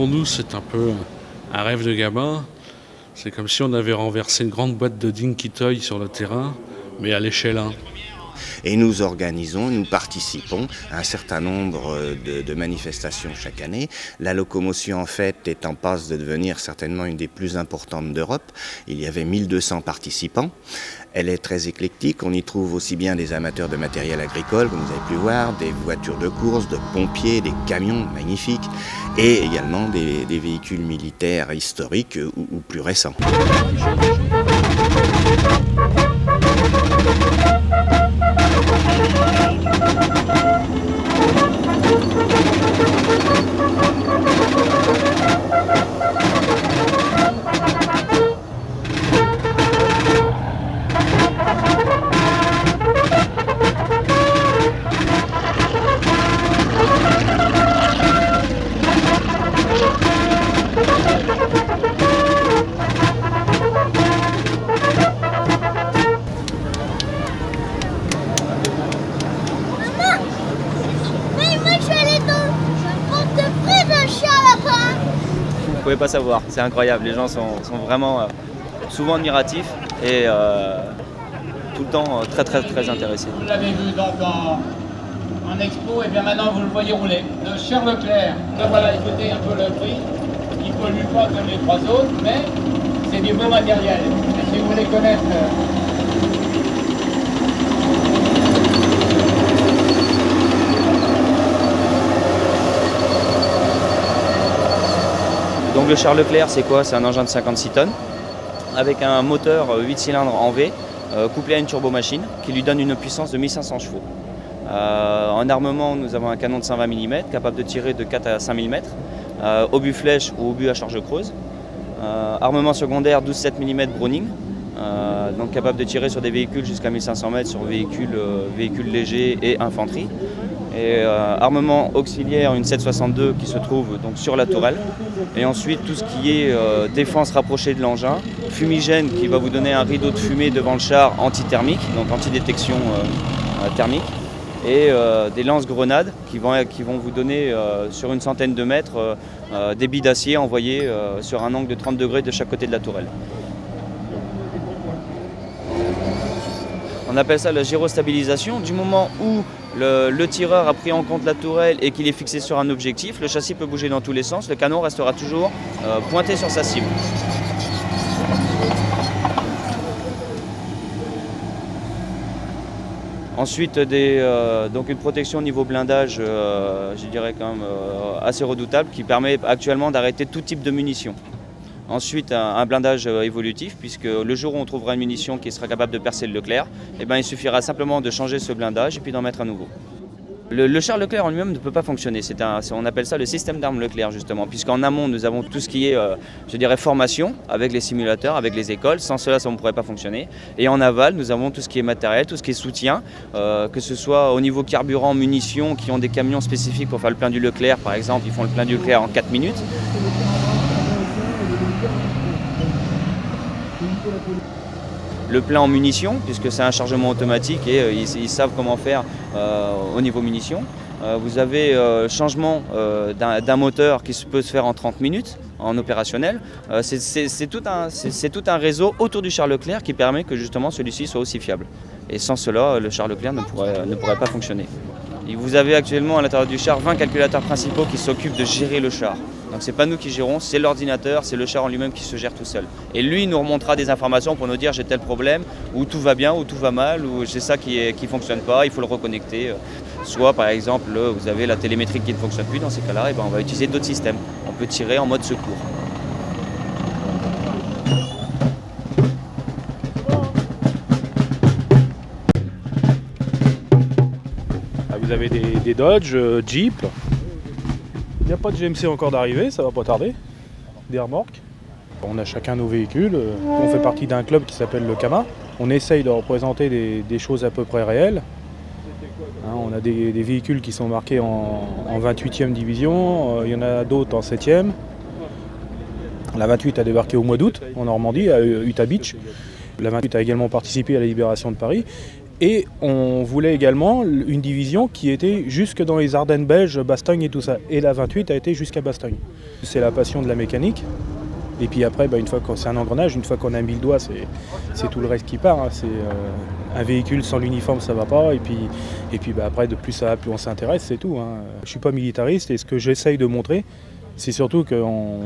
pour nous, c'est un peu un rêve de gamin. C'est comme si on avait renversé une grande boîte de Dinky Toy sur le terrain, mais à l'échelle 1. Et nous participons à un certain nombre de manifestations chaque année. La locomotion, en fait, est en passe de devenir certainement une des plus importantes d'Europe. Il y avait 1200 participants. Elle est très éclectique. On y trouve aussi bien des amateurs de matériel agricole, comme vous avez pu voir, des voitures de course, de pompiers, des camions magnifiques, et également des véhicules militaires historiques ou plus récents. Vous pouvez pas savoir, c'est incroyable, les gens sont vraiment souvent admiratifs et tout le temps très intéressés. Vous l'avez vu donc en expo et bien maintenant vous le voyez rouler. Le Charles Leclerc, là voilà, écoutez un peu le prix, il ne pollue pas comme les trois autres, mais c'est du beau matériel. Et si vous voulez connaître Donc le Charles Leclerc, c'est quoi? C'est un engin de 56 tonnes avec un moteur 8 cylindres en V couplé à une turbomachine qui lui donne une puissance de 1500 chevaux. En armement, nous avons un canon de 120 mm capable de tirer de 4 à 5000 mètres, obus flèche ou obus à charge creuse. Armement secondaire 12,7 mm Browning, donc capable de tirer sur des véhicules jusqu'à 1500 mètres sur véhicules légers et infanterie. Et armement auxiliaire, une 7,62 qui se trouve donc sur la tourelle. Et ensuite tout ce qui est défense rapprochée de l'engin, fumigène qui va vous donner un rideau de fumée devant le char antithermique, donc antidétection thermique. Et des lance-grenades qui vont vous donner sur une centaine de mètres des billes d'acier envoyées sur un angle de 30 degrés de chaque côté de la tourelle. On appelle ça la gyrostabilisation. Du moment où le tireur a pris en compte la tourelle et qu'il est fixé sur un objectif, le châssis peut bouger dans tous les sens, le canon restera toujours pointé sur sa cible. Ensuite, donc une protection au niveau blindage, je dirais quand même assez redoutable, qui permet actuellement d'arrêter tout type de munitions. Ensuite, un blindage évolutif, puisque le jour où on trouvera une munition qui sera capable de percer le Leclerc, eh ben, il suffira simplement de changer ce blindage et puis d'en mettre un nouveau. Le char Leclerc en lui-même ne peut pas fonctionner, on appelle ça le système d'armes Leclerc justement, puisqu'en amont nous avons tout ce qui est, je dirais, formation avec les simulateurs, avec les écoles, sans cela ça ne pourrait pas fonctionner. Et en aval nous avons tout ce qui est matériel, tout ce qui est soutien, que ce soit au niveau carburant, munitions, qui ont des camions spécifiques pour faire le plein du Leclerc par exemple, ils font le plein du Leclerc en 4 minutes. Le plein en munitions, puisque c'est un chargement automatique et ils savent comment faire au niveau munitions. Vous avez changement d'un moteur qui peut se faire en 30 minutes en opérationnel. C'est tout un réseau autour du char Leclerc qui permet que justement celui-ci soit aussi fiable. Et sans cela, le char Leclerc ne pourrait pas fonctionner. Et vous avez actuellement à l'intérieur du char 20 calculateurs principaux qui s'occupent de gérer le char. Donc c'est pas nous qui gérons, c'est l'ordinateur, c'est le char en lui-même qui se gère tout seul. Et lui nous remontera des informations pour nous dire j'ai tel problème, ou tout va bien, ou tout va mal, ou j'ai ça qui fonctionne pas, il faut le reconnecter. Soit par exemple vous avez la télémétrie qui ne fonctionne plus, dans ces cas-là on va utiliser d'autres systèmes. On peut tirer en mode secours. Vous avez des Dodge, Jeep. Il n'y a pas de GMC encore d'arrivée, ça va pas tarder. Des remorques. On a chacun nos véhicules. On fait partie d'un club qui s'appelle le CAMA. On essaye de représenter des choses à peu près réelles. On a des véhicules qui sont marqués en 28e division. Il y en a d'autres en 7e. La 28 a débarqué au mois d'août en Normandie, à Utah Beach. La 28 a également participé à la libération de Paris. Et on voulait également une division qui était jusque dans les Ardennes belges, Bastogne et tout ça. Et la 28 a été jusqu'à Bastogne. C'est la passion de la mécanique. Et puis après, une fois que c'est un engrenage, une fois qu'on a mis le doigt, c'est tout le reste qui part. C'est un véhicule sans l'uniforme, ça va pas. Et puis après, de plus ça va, plus on s'intéresse, c'est tout. Je suis pas militariste et ce que j'essaye de montrer, c'est surtout qu'on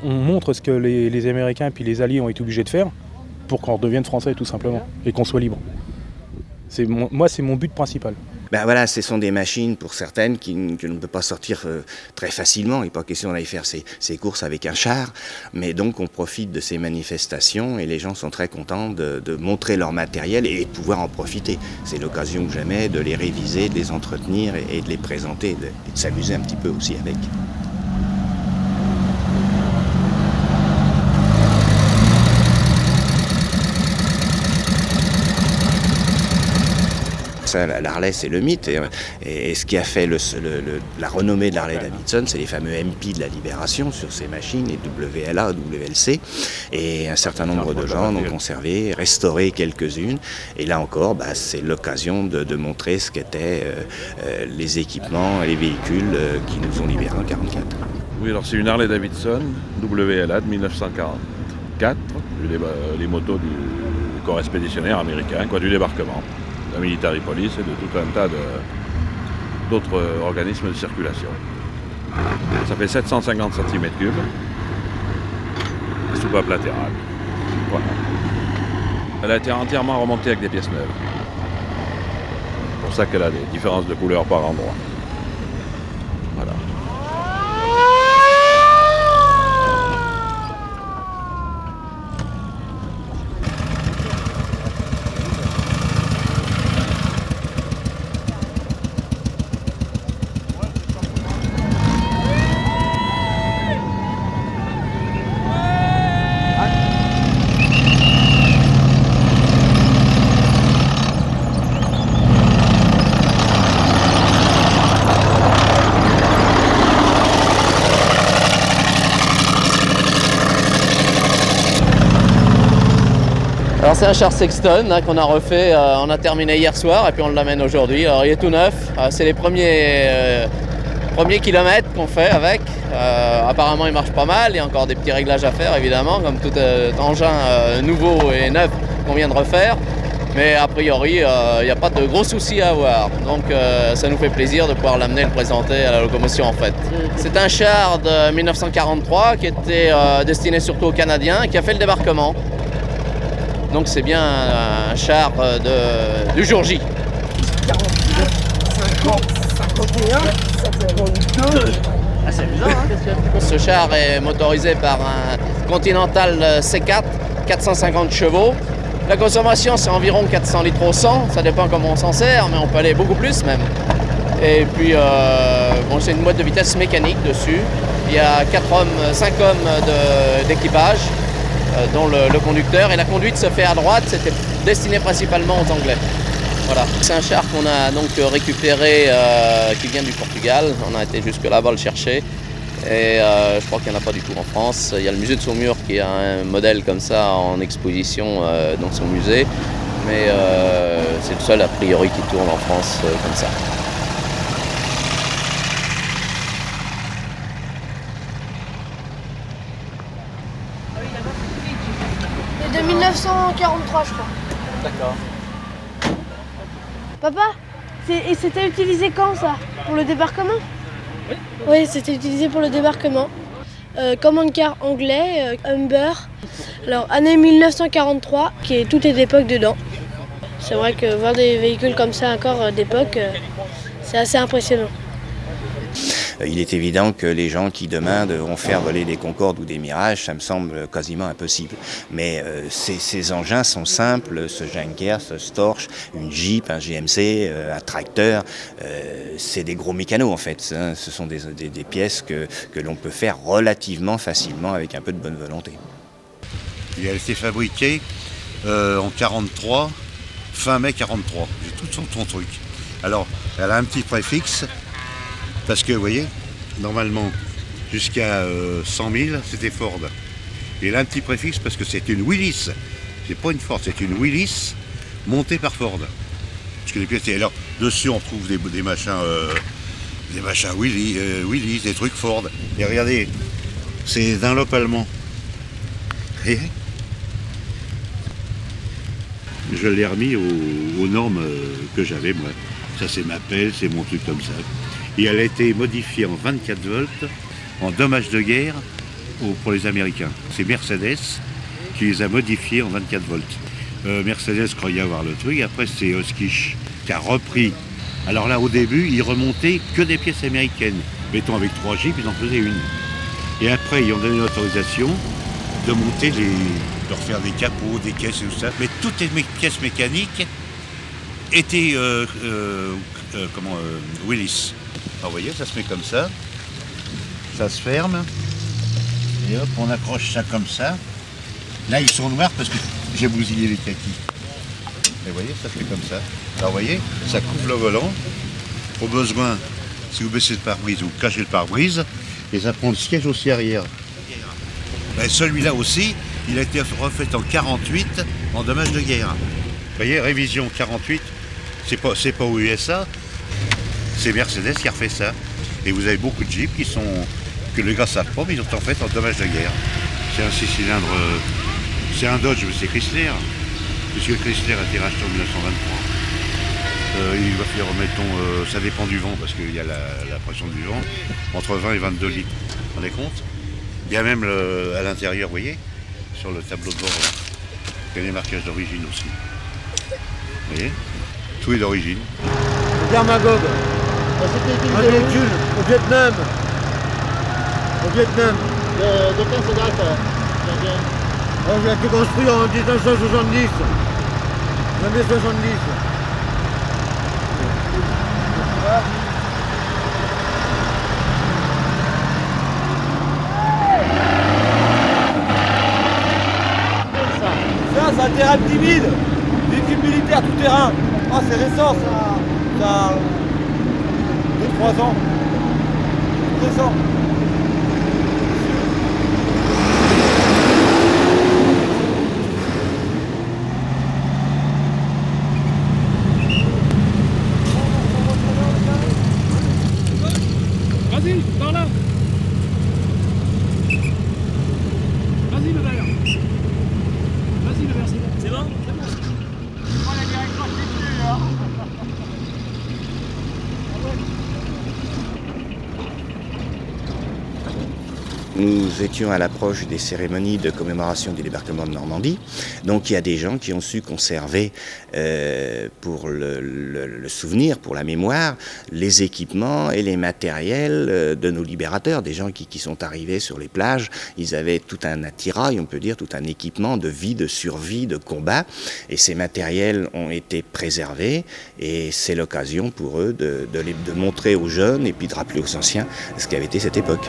montre ce que les Américains et les Alliés ont été obligés de faire pour qu'on redevienne français tout simplement et qu'on soit libre. Moi, c'est mon but principal. Ben voilà, ce sont des machines pour certaines que l'on ne peut pas sortir très facilement. Il n'est pas question d'aller faire ses courses avec un char. Mais donc on profite de ces manifestations et les gens sont très contents de montrer leur matériel et de pouvoir en profiter. C'est l'occasion que jamais de les réviser, de les entretenir et de les présenter et de s'amuser un petit peu aussi avec. L'Harley, c'est le mythe. Et ce qui a fait la renommée de l'Harley Davidson, c'est les fameux MP de la Libération sur ces machines, les WLA, WLC. Et un certain nombre de gens l'ont conservé, restauré quelques-unes. Et là encore, c'est l'occasion de montrer ce qu'étaient les équipements et les véhicules qui nous ont libérés en 1944. Oui, alors c'est une Harley Davidson WLA de 1944, les motos du corps expéditionnaire américain, du débarquement, de la Military Police et de tout un tas d'autres organismes de circulation. Ça fait 750 cm3, soupape latérale. Voilà. Elle a été entièrement remontée avec des pièces neuves. C'est pour ça qu'elle a des différences de couleurs par endroit. Voilà. Alors c'est un char Sexton qu'on a refait, on a terminé hier soir et puis on l'amène aujourd'hui. Alors il est tout neuf, c'est les premiers kilomètres qu'on fait avec. Apparemment il marche pas mal, il y a encore des petits réglages à faire évidemment, comme tout engin nouveau et neuf qu'on vient de refaire. Mais a priori il n'y a pas de gros soucis à avoir. Donc ça nous fait plaisir de pouvoir l'amener et le présenter à la locomotion en fait. C'est un char de 1943 qui était destiné surtout aux Canadiens et qui a fait le débarquement. Donc c'est bien un char du jour J. 49, 50, 51, 52. Ah, c'est amusant, hein. Ce char est motorisé par un Continental C4, 450 chevaux. La consommation c'est environ 400 litres au 100, ça dépend comment on s'en sert, mais on peut aller beaucoup plus même. Et puis c'est une boîte de vitesse mécanique dessus. Il y a 5 hommes d'équipage. Dont le conducteur, et la conduite se fait à droite, c'était destiné principalement aux Anglais. Voilà. C'est un char qu'on a donc récupéré, qui vient du Portugal, on a été jusque là-bas le chercher, et je crois qu'il n'y en a pas du tout en France. Il y a le musée de Saumur qui a un modèle comme ça en exposition dans son musée, mais c'est le seul a priori qui tourne en France comme ça. De 1943, je crois. D'accord. Papa, et c'était utilisé quand ça? Pour le débarquement? Oui, c'était utilisé pour le débarquement. Command car anglais, Humber. Alors, année 1943, tout est d'époque dedans. C'est vrai que voir des véhicules comme ça encore d'époque, c'est assez impressionnant. Il est évident que les gens qui demain devront faire voler des Concorde ou des Mirage, ça me semble quasiment impossible. Mais ces engins sont simples, ce Junker, ce Storch, une Jeep, un GMC, un tracteur, c'est des gros mécanos en fait. Hein. Ce sont des pièces que l'on peut faire relativement facilement avec un peu de bonne volonté. Elle a été fabriquée en 43, fin mai 43. J'ai tout son truc. Alors, elle a un petit préfixe. Parce que, vous voyez, normalement, jusqu'à 100 000, c'était Ford. Et là, un petit préfixe parce que c'est une Willys. C'est pas une Ford, c'est une Willys montée par Ford. Parce que les pièces, alors dessus on trouve des machins Willy, des trucs Ford. Et regardez, c'est Dunlop allemand. Et je l'ai remis aux normes que j'avais moi. Ça c'est ma pelle, c'est mon truc comme ça. Et elle a été modifiée en 24 volts en dommages de guerre pour les Américains. C'est Mercedes qui les a modifiés en 24 volts. Mercedes croyait avoir le truc, après c'est Oshkosh qui a repris. Alors là au début ils remontaient que des pièces américaines. Mettons avec 3 Jeeps ils en faisaient une. Et après ils ont donné l'autorisation de monter de refaire des capots, des caisses et tout ça. Mais toutes les pièces mécaniques étaient Willis. Alors vous voyez, ça se met comme ça se ferme, et hop, on accroche ça comme ça. Là, ils sont noirs parce que j'ai bousillé les kakis. Et vous voyez, ça se fait comme ça. Alors vous voyez, ça couvre le volant. Au besoin, si vous baissez le pare-brise, vous cachez le pare-brise, et ça prend le siège aussi arrière. Ben, celui-là aussi, il a été refait en 48 en dommages de guerre. Vous voyez, révision 48, c'est pas aux USA, c'est Mercedes qui a refait ça. Et vous avez beaucoup de Jeeps que les gars savent pas, mais ils ont en fait en dommages de guerre. C'est un 6 cylindres, c'est un Dodge, mais c'est Chrysler. Puisque Chrysler a été racheté en 1923. Il va faire, mettons, ça dépend du vent, parce qu'il y a la pression du vent, entre 20 et 22 litres. Vous vous rendez compte? Il y a même à l'intérieur, vous voyez, sur le tableau de bord, là, il y a les marquages d'origine aussi. Vous voyez? Tout est d'origine. Regarde Magog. Un véhicule au Vietnam. De quand ça date? Il a été construit en 1970. 1970. Ça, c'est un terrain timide. Véhicule militaire tout terrain. Ah, c'est récent ça. Ça a 2-3 ans. C'est récent. Vas-y, par là. Vas-y le vert. Vas-y le vert, c'est bon. C'est bon? Oh, la direction, c'est plus, hein. Nous étions à l'approche des cérémonies de commémoration du débarquement de Normandie. Donc il y a des gens qui ont su conserver pour le souvenir, pour la mémoire, les équipements et les matériels de nos libérateurs. Des gens qui sont arrivés sur les plages, ils avaient tout un attirail, on peut dire, tout un équipement de vie, de survie, de combat. Et ces matériels ont été préservés et c'est l'occasion pour eux de montrer aux jeunes et puis de rappeler aux anciens ce qu'avait été cette époque.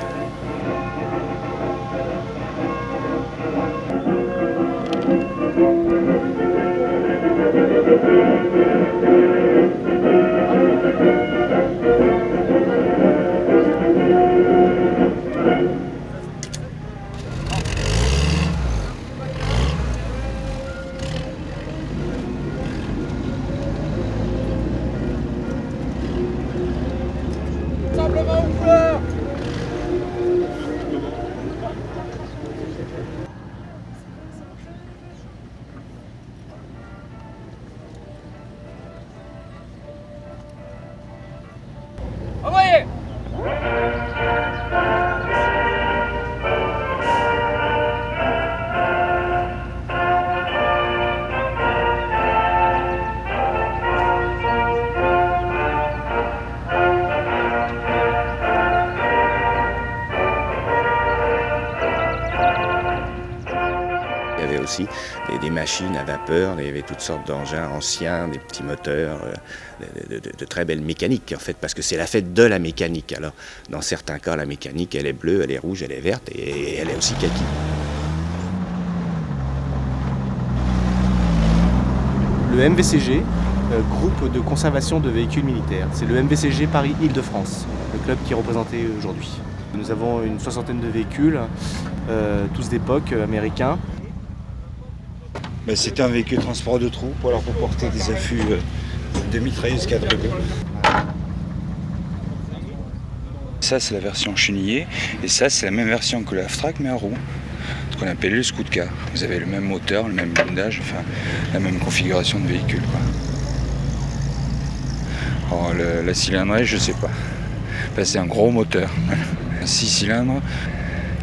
Simplement aux couleurs. Envoyez! Il y avait aussi des machines à vapeur, il y avait toutes sortes d'engins anciens, des petits moteurs, de très belles mécaniques en fait, parce que c'est la fête de la mécanique. Alors dans certains cas, la mécanique elle est bleue, elle est rouge, elle est verte et elle est aussi kaki. Le MVCG, groupe de conservation de véhicules militaires. C'est le MVCG Paris-Île-de-France, le club qui est représenté aujourd'hui. Nous avons une 60aine de véhicules, tous d'époque, américains. C'est un véhicule transport de troupes, alors pour porter des affûts 2013 4 roues. Ça, c'est la version chenillée, et ça, c'est la même version que le half-track, mais à roues. Ce qu'on appelle le scoot car. Vous avez le même moteur, le même blindage, enfin, la même configuration de véhicule, quoi. Alors, la cylindrée, je sais pas. Enfin, c'est un gros moteur. Un 6 cylindres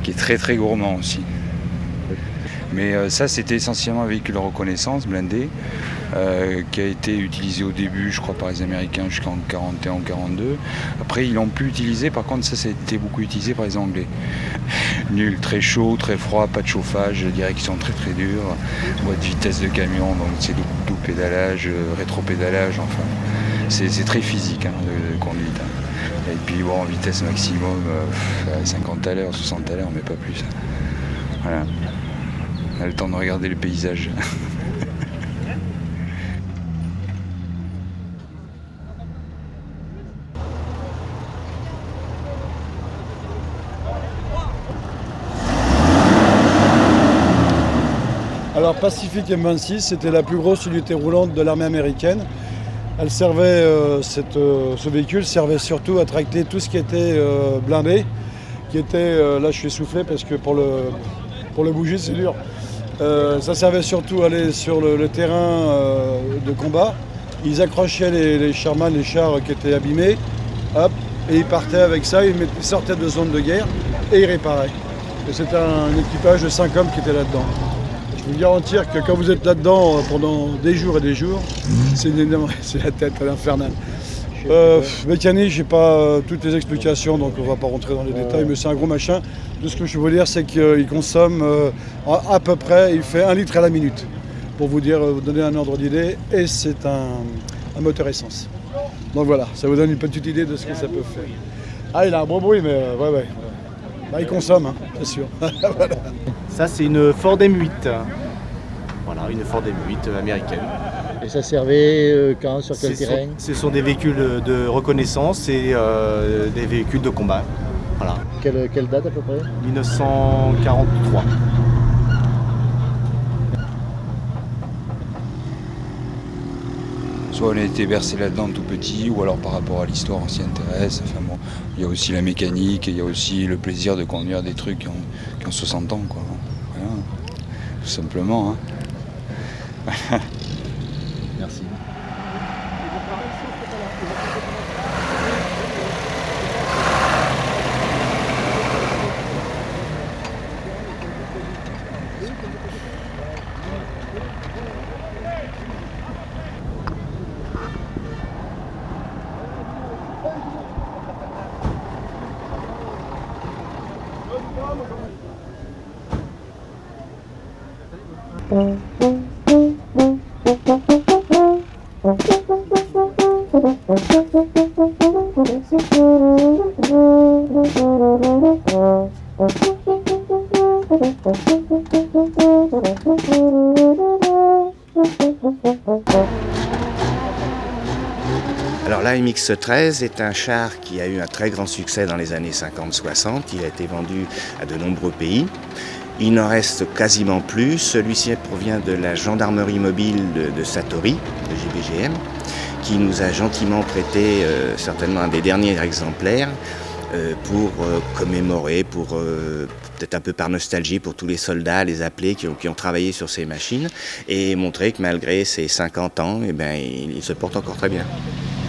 qui est très très gourmand aussi. Mais ça, c'était essentiellement un véhicule de reconnaissance blindé qui a été utilisé au début, je crois, par les Américains jusqu'en 41 ou 42. Après, ils l'ont plus utilisé. Par contre, ça a été beaucoup utilisé par les Anglais. Nul, très chaud, très froid, pas de chauffage, direction très très dure, boîte de vitesse de camion, donc c'est double pédalage, rétro-pédalage, enfin, c'est très physique hein, de conduite. Hein. Et puis bon, vitesse maximum, 50 à l'heure, 60 à l'heure, mais pas plus. Voilà. On a le temps de regarder le paysage. Alors Pacific M26, c'était la plus grosse unité roulante de l'armée américaine. Elle servait, ce véhicule servait surtout à tracter tout ce qui était blindé, qui était, là je suis essoufflé parce que pour le bouger c'est dur. Ça servait surtout à aller sur le terrain de combat. Ils accrochaient les Sherman, les chars qui étaient abîmés, hop, et ils partaient avec ça, ils sortaient de zone de guerre et ils réparaient. Et c'était un équipage de 5 hommes qui étaient là-dedans. Je peux vous garantir que quand vous êtes là-dedans pendant des jours et des jours, c'est la tête infernale. Mécanique, j'ai pas toutes les explications, donc on va pas rentrer dans les détails, mais c'est un gros machin. Tout ce que je peux vous dire, c'est qu'il consomme à peu près, il fait 1 litre à la minute, pour vous donner un ordre d'idée, et c'est un moteur essence. Donc voilà, ça vous donne une petite idée de ce que ça peut faire. Ah, il a un bon bruit, mais ouais. Bah, il consomme, hein, c'est sûr. Voilà. Ça, c'est une Ford M8. Voilà, une Ford M8 américaine. Et ça servait quand, sur quel terrain? Ce sont des véhicules de reconnaissance et des véhicules de combat. Voilà. Quelle date à peu près? 1943. Soit on a été bercé là-dedans tout petit, ou alors par rapport à l'histoire on s'y intéresse. Enfin bon, il y a aussi la mécanique, et il y a aussi le plaisir de conduire des trucs qui ont 60 ans, quoi. Voilà, tout simplement. Hein. Merci. Alors l'AMX-13 est un char qui a eu un très grand succès dans les années 50-60. Il a été vendu à de nombreux pays. Il n'en reste quasiment plus. Celui-ci provient de la gendarmerie mobile de Satori, de GBGM, qui nous a gentiment prêté certainement un des derniers exemplaires pour commémorer, peut-être un peu par nostalgie pour tous les soldats, les appelés qui ont travaillé sur ces machines, et montrer que malgré ses 50 ans, il se porte encore très bien.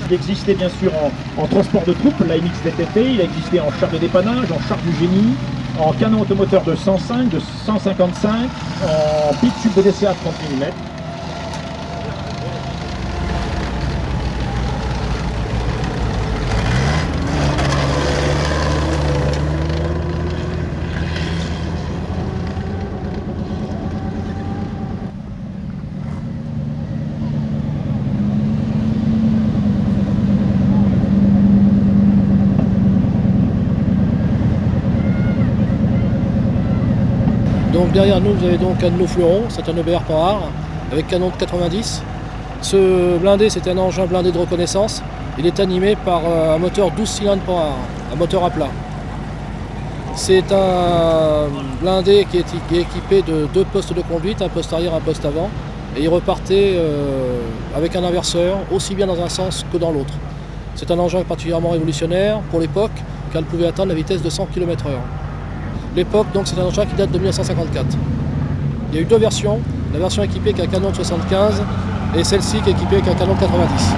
Il existait bien sûr en transport de troupes, la MX-DTT, il existait en char de dépannage, en char du génie, en canon automoteur de 105, de 155, en pic tube de DCA 30 mm. Donc derrière nous, vous avez donc un de nos fleurons, c'est un EBR Panhard avec canon de 90. Ce blindé, c'est un engin blindé de reconnaissance. Il est animé par un moteur 12 cylindres Panhard, un moteur à plat. C'est un blindé qui est équipé de 2 postes de conduite, un poste arrière, un poste avant, et il repartait avec un inverseur, aussi bien dans un sens que dans l'autre. C'est un engin particulièrement révolutionnaire pour l'époque, car il pouvait atteindre la vitesse de 100 km/h. L'époque, donc, c'est un engin qui date de 1954. Il y a eu deux versions, la version équipée avec un canon de 75 et celle-ci qui est équipée avec un canon de 90.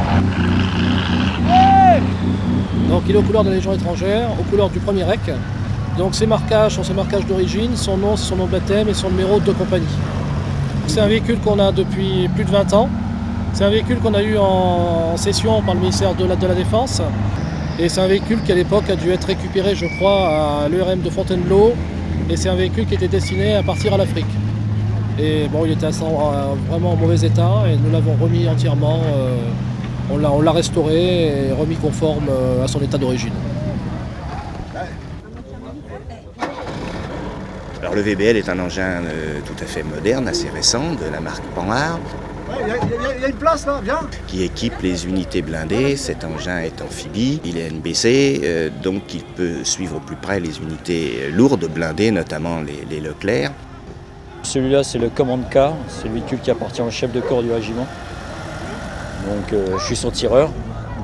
Donc il est aux couleurs de la Légion étrangère, aux couleurs du premier REC. Donc ces marquages sont ses marquages d'origine, son nom c'est son nom de baptême et son numéro de compagnie. C'est un véhicule qu'on a depuis plus de 20 ans. C'est un véhicule qu'on a eu en cession par le ministère de la Défense. Et c'est un véhicule qui à l'époque a dû être récupéré, je crois, à l'ERM de Fontainebleau. Et c'est un véhicule qui était destiné à partir à l'Afrique. Et bon, il était vraiment en mauvais état et nous l'avons remis entièrement. On l'a restauré et remis conforme à son état d'origine. Alors le VBL est un engin tout à fait moderne, assez récent, de la marque Panhard. Il y a une place là, viens. Qui équipe les unités blindées. Cet engin est amphibie, il est NBC, donc il peut suivre au plus près les unités lourdes blindées, notamment les Leclerc. Celui-là, c'est le command car, c'est le véhicule qui appartient au chef de corps du régiment. Donc je suis son tireur.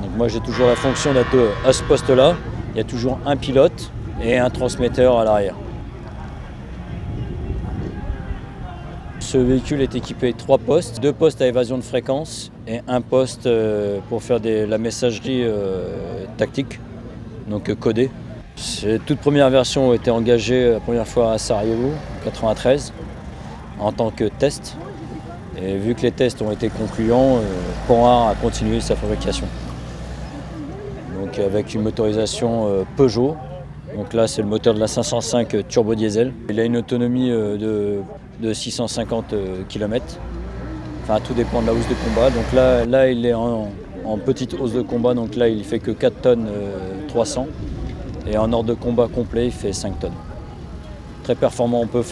Donc moi j'ai toujours la fonction d'être à ce poste-là. Il y a toujours un pilote et un transmetteur à l'arrière. Ce véhicule est équipé de 3 postes, 2 postes à évasion de fréquence et un poste pour faire la messagerie tactique, donc codée. Ces toutes premières versions ont été engagées la première fois à Sarajevo, en 1993, en tant que test. Et vu que les tests ont été concluants, Panhard a continué sa fabrication. Donc avec une motorisation Peugeot. Donc là c'est le moteur de la 505 turbo diesel. Il a une autonomie de 650 km. Enfin tout dépend de la hausse de combat. Donc là il est en petite hausse de combat, donc là il fait que 4 tonnes 300. Et en ordre de combat complet il fait 5 tonnes. Très performant, on peut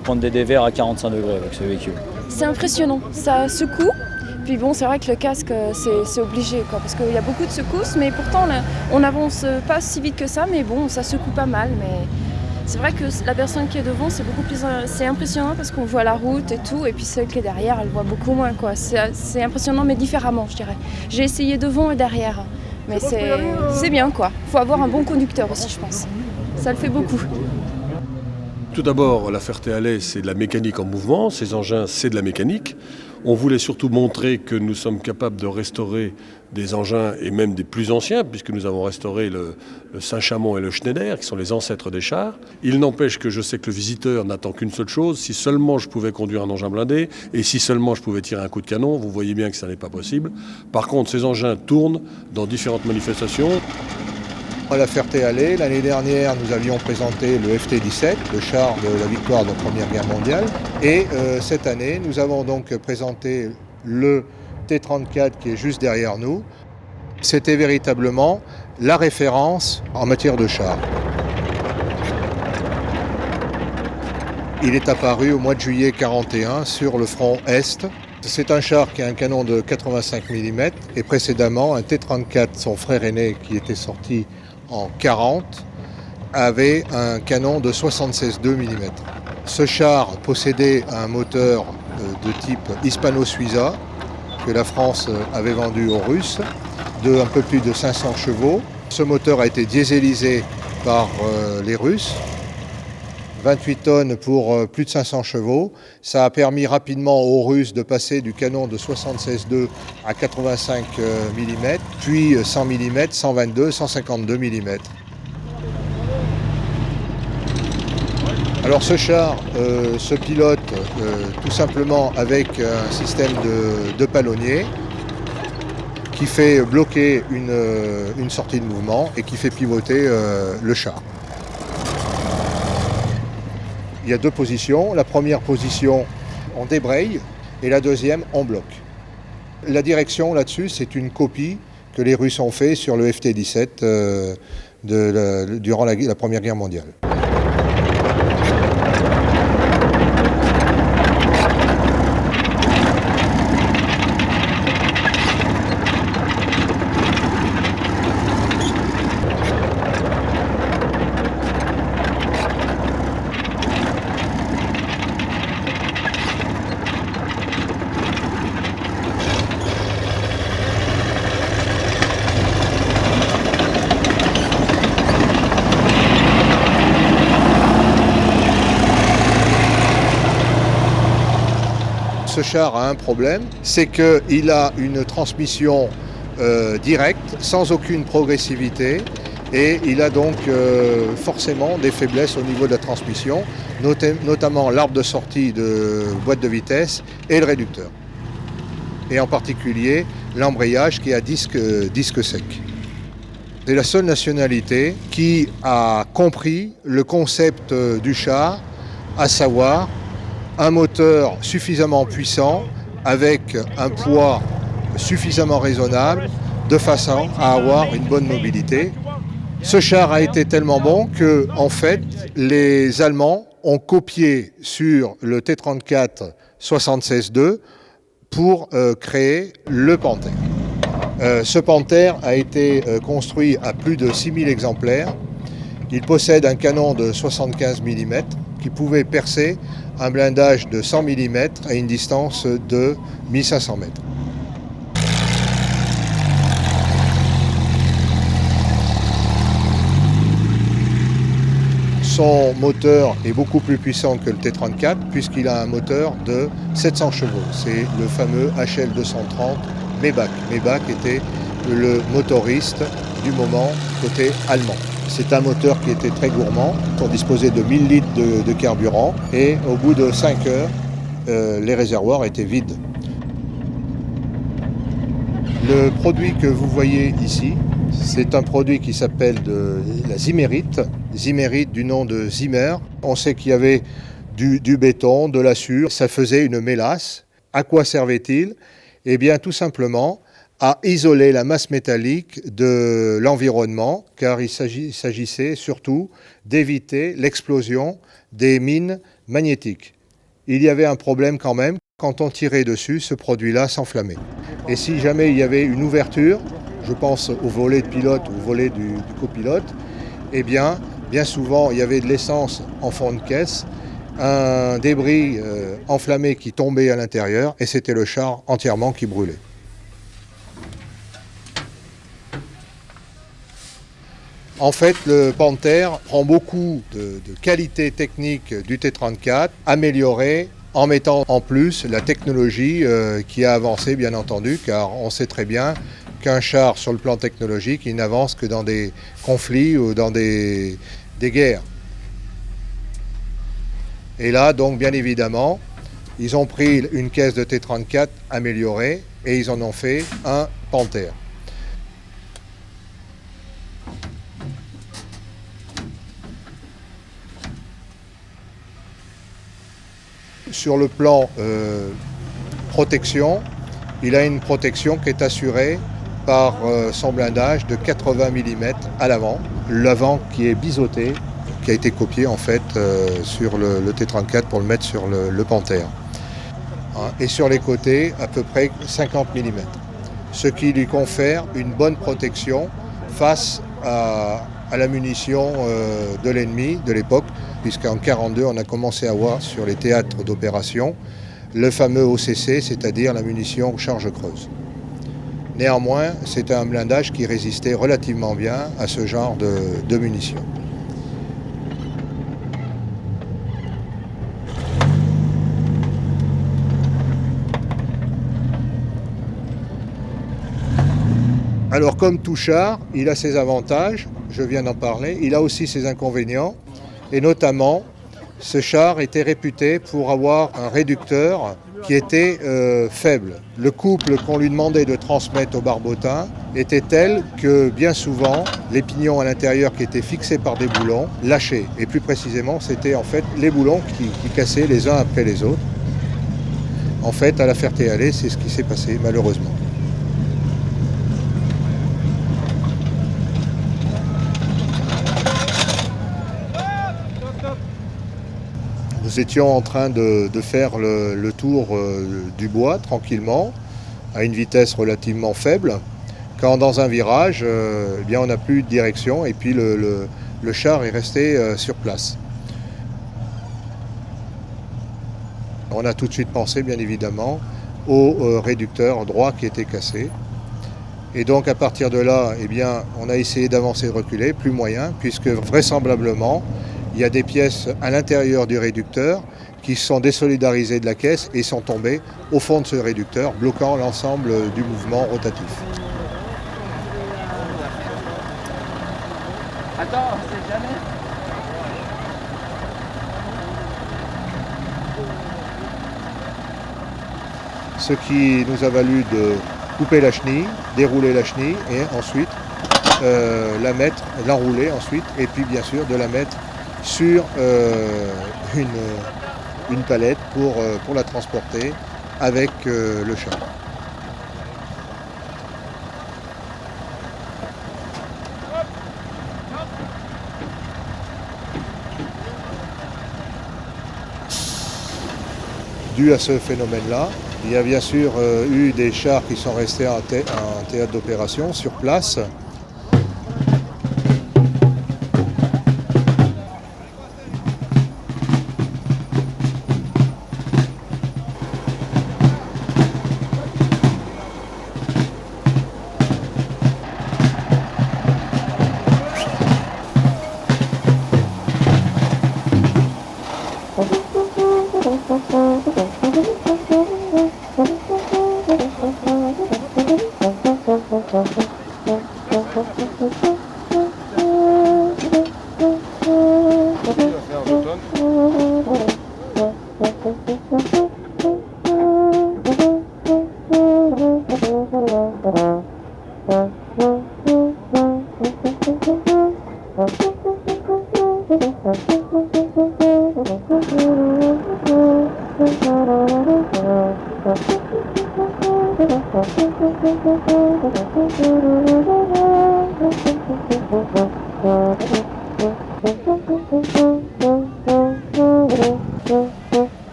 prendre des dévers à 45 degrés avec ce véhicule. C'est impressionnant, ça secoue. Puis bon, c'est vrai que le casque, c'est obligé, quoi, parce qu'il y a beaucoup de secousses, mais pourtant on n'avance pas si vite que ça, mais bon, ça secoue pas mal. Mais c'est vrai que la personne qui est devant, c'est impressionnant parce qu'on voit la route et tout, et puis celle qui est derrière, elle voit beaucoup moins, quoi. C'est impressionnant, mais différemment, je dirais. J'ai essayé devant et derrière, mais c'est bien, quoi. Faut avoir un bon conducteur aussi, je pense. Ça le fait beaucoup. Tout d'abord, la Ferté-Alais, c'est de la mécanique en mouvement. Ces engins, c'est de la mécanique. On voulait surtout montrer que nous sommes capables de restaurer des engins, et même des plus anciens, puisque nous avons restauré le Saint-Chamond et le Schneider, qui sont les ancêtres des chars. Il n'empêche que je sais que le visiteur n'attend qu'une seule chose, si seulement je pouvais conduire un engin blindé, et si seulement je pouvais tirer un coup de canon, vous voyez bien que ça n'est pas possible. Par contre, ces engins tournent dans différentes manifestations. À la Ferté-Alais, l'année dernière, nous avions présenté le FT-17, le char de la victoire de la Première Guerre mondiale. Et cette année, nous avons donc présenté le T-34 qui est juste derrière nous. C'était véritablement la référence en matière de char. Il est apparu au mois de juillet 1941 sur le front Est. C'est un char qui a un canon de 85 mm et précédemment un T-34, son frère aîné qui était sorti en 1940, avait un canon de 76,2 mm. Ce char possédait un moteur de type Hispano-Suiza que la France avait vendu aux Russes, de un peu plus de 500 chevaux. Ce moteur a été dieselisé par les Russes, 28 tonnes pour plus de 500 chevaux. Ça a permis rapidement aux Russes de passer du canon de 76,2 à 85 mm, puis 100 mm, 122, 152 mm. Alors ce char se pilote tout simplement avec un système de palonnier qui fait bloquer une sortie de mouvement et qui fait pivoter le char. Il y a 2 positions. La première position, on débraye, et la deuxième, on bloque. La direction là-dessus, c'est une copie que les Russes ont fait sur le FT-17 durant la Première Guerre mondiale. ce char a un problème, c'est qu'il a une transmission directe, sans aucune progressivité, et il a donc forcément des faiblesses au niveau de la transmission, notamment l'arbre de sortie de boîte de vitesse et le réducteur. Et en particulier l'embrayage qui est à disque sec. C'est la seule nationalité qui a compris le concept du char, à savoir un moteur suffisamment puissant avec un poids suffisamment raisonnable de façon à avoir une bonne mobilité. Ce char a été tellement bon que, en fait, les Allemands ont copié sur le T-34 76-2 pour créer le Panther. Ce Panther a été construit à plus de 6000 exemplaires. Il possède un canon de 75 mm qui pouvait percer un blindage de 100 mm à une distance de 1500 mètres. Son moteur est beaucoup plus puissant que le T-34 puisqu'il a un moteur de 700 chevaux. C'est le fameux HL230 Maybach. Maybach était le motoriste du moment côté allemand. C'est un moteur qui était très gourmand. On disposait de 1000 litres de carburant et au bout de 5 heures, les réservoirs étaient vides. Le produit que vous voyez ici, c'est un produit qui s'appelle la zimérite. Zimérite du nom de Zimmer. On sait qu'il y avait du béton, de l'acier, ça faisait une mélasse. À quoi servait-il ? Eh bien tout simplement à isoler la masse métallique de l'environnement, car il s'agissait surtout d'éviter l'explosion des mines magnétiques. Il y avait un problème quand même, quand on tirait dessus, ce produit-là s'enflammait. Et si jamais il y avait une ouverture, je pense au volet de pilote ou au volet du copilote, eh bien souvent il y avait de l'essence en fond de caisse, un débris enflammé qui tombait à l'intérieur et c'était le char entièrement qui brûlait. En fait, le Panther prend beaucoup de qualités techniques du T-34, améliorées en mettant en plus la technologie qui a avancé, bien entendu, car on sait très bien qu'un char, sur le plan technologique, il n'avance que dans des conflits ou dans des guerres. Et là, donc, bien évidemment, ils ont pris une caisse de T-34 améliorée et ils en ont fait un Panther. Sur le plan protection, il a une protection qui est assurée par son blindage de 80 mm à l'avant. L'avant qui est biseauté, qui a été copié en fait sur le T-34 pour le mettre sur le Panther. Et sur les côtés, à peu près 50 mm. Ce qui lui confère une bonne protection face à la munition de l'ennemi de l'époque, puisqu'en 1942, on a commencé à voir sur les théâtres d'opération le fameux OCC, c'est-à-dire la munition charge creuse. Néanmoins, c'était un blindage qui résistait relativement bien à ce genre de munitions. Alors comme tout char, il a ses avantages, je viens d'en parler, il a aussi ses inconvénients, et notamment, ce char était réputé pour avoir un réducteur qui était faible. Le couple qu'on lui demandait de transmettre au barbotin était tel que bien souvent, les pignons à l'intérieur qui étaient fixés par des boulons lâchaient. Et plus précisément, c'était en fait les boulons qui cassaient les uns après les autres. En fait, à la Ferté-Alais, c'est ce qui s'est passé malheureusement. Nous étions en train de faire le tour du bois tranquillement, à une vitesse relativement faible, quand dans un virage, eh bien, on n'a plus de direction et puis le char est resté sur place. On a tout de suite pensé, bien évidemment, au réducteur droit qui était cassé. Et donc à partir de là, eh bien, on a essayé d'avancer et de reculer, plus moyen, puisque vraisemblablement, il y a des pièces à l'intérieur du réducteur qui se sont désolidarisés de la caisse et sont tombés au fond de ce réducteur, bloquant l'ensemble du mouvement rotatif. Attends, on sait jamais. Ce qui nous a valu de couper la chenille, dérouler la chenille et ensuite l'enrouler ensuite et puis bien sûr de la mettre sur une palette pour la transporter avec le char. Dû à ce phénomène-là, il y a bien sûr eu des chars qui sont restés en théâtre d'opération sur place.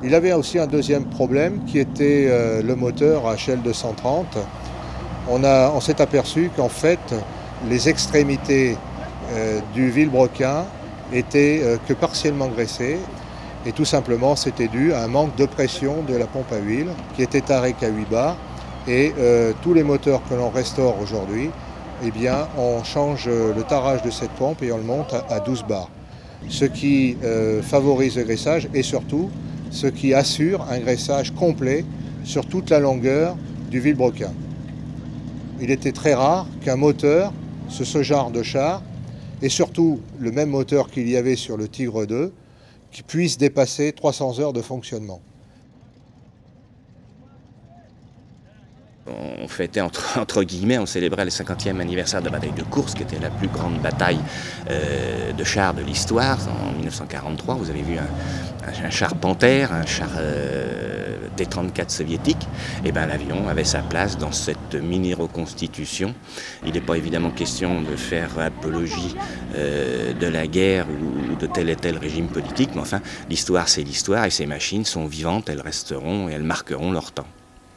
Il avait aussi un deuxième problème qui était le moteur HL230. On s'est aperçu qu'en fait les extrémités du vilebrequin étaient que partiellement graissées et tout simplement c'était dû à un manque de pression de la pompe à huile qui était à REC à 8 bars et tous les moteurs que l'on restaure aujourd'hui, eh bien on change le tarage de cette pompe et on le monte à 12 bars. Ce qui favorise le graissage et surtout ce qui assure un graissage complet sur toute la longueur du vilebrequin. Il était très rare qu'un moteur, ce genre de char, et surtout le même moteur qu'il y avait sur le Tigre 2, qui puisse dépasser 300 heures de fonctionnement. On fêtait entre guillemets, on célébrait le 50e anniversaire de la bataille de Kursk, qui était la plus grande bataille de chars de l'histoire en 1943. Vous avez vu un char Panthère, un char T-34 soviétique. Et bien l'avion avait sa place dans cette mini-reconstitution. Il n'est pas évidemment question de faire apologie de la guerre ou de tel et tel régime politique, mais enfin l'histoire c'est l'histoire et ces machines sont vivantes, elles resteront et elles marqueront leur temps.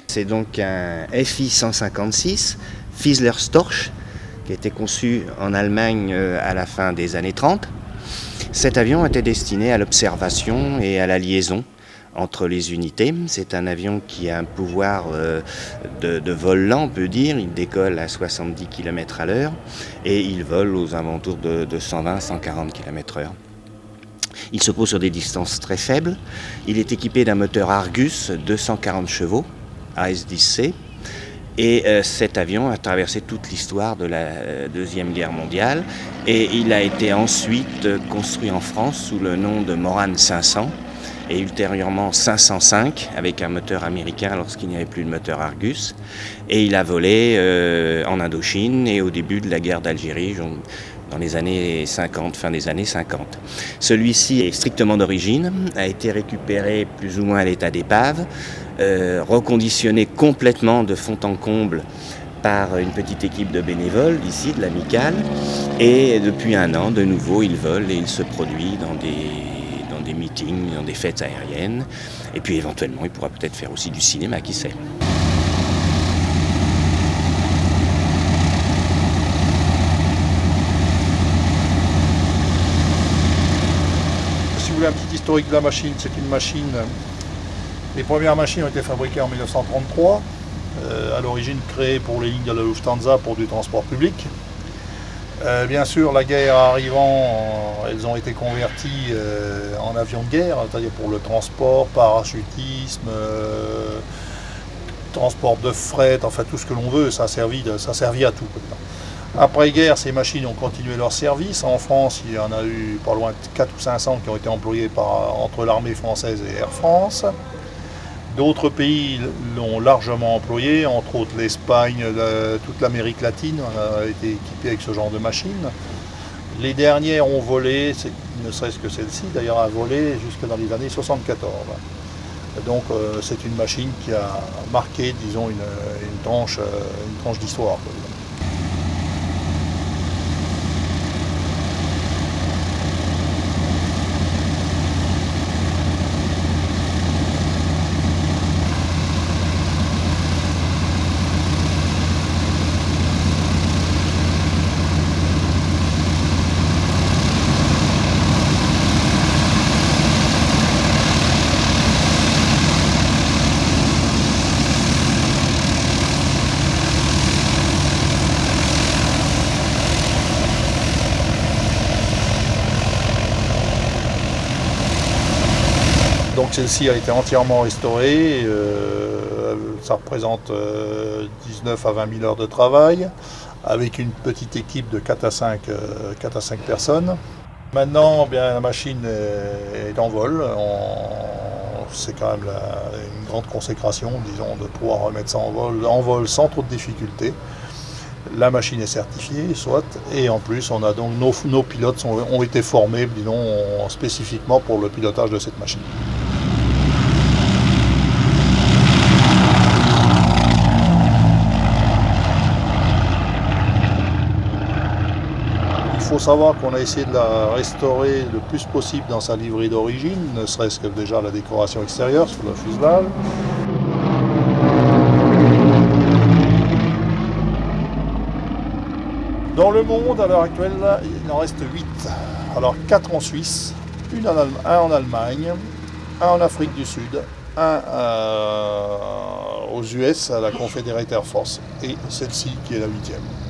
C'est donc un FI 156 Fiesler Storch qui a été conçu en Allemagne à la fin des années 30. Cet avion était destiné à l'observation et à la liaison entre les unités. C'est un avion qui a un pouvoir de vol lent, on peut dire. Il décolle à 70 km à l'heure et il vole aux alentours de 120-140 km/h. Il se pose sur des distances très faibles. Il est équipé d'un moteur Argus 240 chevaux. AS-10C, et cet avion a traversé toute l'histoire de la Deuxième Guerre mondiale et il a été ensuite construit en France sous le nom de Morane 500 et ultérieurement 505 avec un moteur américain lorsqu'il n'y avait plus de moteur Argus et il a volé en Indochine et au début de la guerre d'Algérie dans les années 50, fin des années 50. Celui-ci est strictement d'origine, a été récupéré plus ou moins à l'état d'épave, reconditionné complètement de fond en comble par une petite équipe de bénévoles ici, de l'Amicale, et depuis un an, de nouveau, il vole et il se produit dans des meetings, dans des fêtes aériennes, Et puis éventuellement, il pourra peut-être faire aussi du cinéma, qui sait. Si vous voulez un petit historique de la machine, c'est une machine... Les premières machines ont été fabriquées en 1933, à l'origine créées pour les lignes de la Lufthansa pour du transport public. Bien sûr, la guerre arrivant, elles ont été converties en avions de guerre, c'est-à-dire pour le transport, parachutisme, transport de fret, enfin tout ce que l'on veut, ça a servi à tout. Après-guerre, ces machines ont continué leur service. En France, il y en a eu pas loin de 4 ou 500 qui ont été employés entre l'armée française et Air France. D'autres pays l'ont largement employé, entre autres l'Espagne, toute l'Amérique latine a été équipée avec ce genre de machines. Les dernières ont volé, ne serait-ce que celle-ci d'ailleurs a volé jusque dans les années 74. Donc c'est une machine qui a marqué, disons, une tranche d'histoire. Donc celle-ci a été entièrement restaurée, ça représente 19 à 20 000 heures de travail, avec une petite équipe de 4 à 5 personnes. Maintenant, bien, la machine est en vol, c'est quand même une grande consécration, disons, de pouvoir remettre ça en vol sans trop de difficultés. La machine est certifiée, soit, et en plus, on a donc nos pilotes ont été formés, disons, spécifiquement pour le pilotage de cette machine. Il faut savoir qu'on a essayé de la restaurer le plus possible dans sa livrée d'origine, ne serait-ce que déjà la décoration extérieure sur le fuselage. Dans le monde, à l'heure actuelle, il en reste 8. Alors 4 en Suisse, un en Allemagne, un en Afrique du Sud, un aux US, à la Confederate Air Force, et celle-ci qui est la 8e.